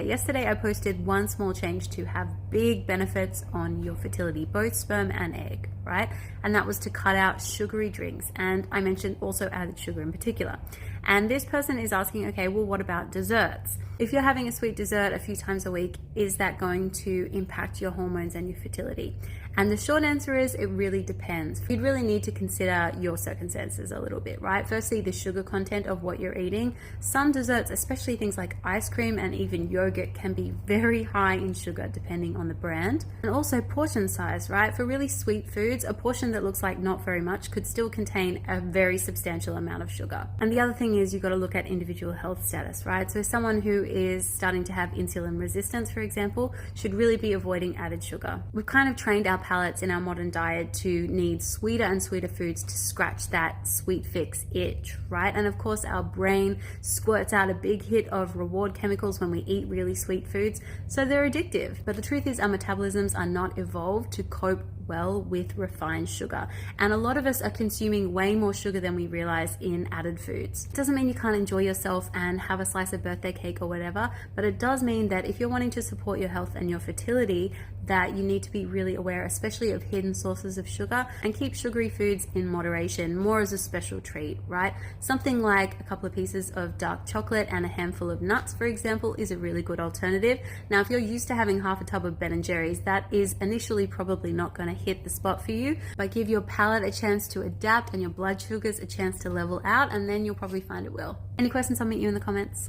Yesterday I posted one small change to have big benefits on your fertility, both sperm and egg, right? And that was to cut out sugary drinks. And I mentioned also added sugar in particular. And this person is asking, okay, well, what about desserts? If you're having a sweet dessert a few times a week, is that going to impact your hormones and your fertility? And the short answer is it really depends. You'd really need to consider your circumstances a little bit, right? Firstly, the sugar content of what you're eating. Some desserts, especially things like ice cream and even yogurt, can be very high in sugar depending on the brand. And also portion size, right? For really sweet foods, a portion that looks like not very much could still contain a very substantial amount of sugar. And the other thing is you've got to look at individual health status, right? So someone who is starting to have insulin resistance, for example, should really be avoiding added sugar. We've kind of trained our palates in our modern diet to need sweeter and sweeter foods to scratch that sweet fix itch, right? And of course, our brain squirts out a big hit of reward chemicals when we eat really sweet foods, so they're addictive. But the truth is our metabolisms are not evolved to cope well with refined sugar, and a lot of us are consuming way more sugar than we realize in added foods. It doesn't mean you can't enjoy yourself and have a slice of birthday cake or whatever, but it does mean that if you're wanting to support your health and your fertility, that you need to be really aware, especially of hidden sources of sugar, and keep sugary foods in moderation, more as a special treat, right? Something like a couple of pieces of dark chocolate and a handful of nuts, for example, is a really good alternative. Now, if you're used to having half a tub of Ben & Jerry's, that is initially probably not going to hit the spot for you, but give your palate a chance to adapt and your blood sugars a chance to level out, and then you'll probably find it will. Any questions? I'll meet you in the comments.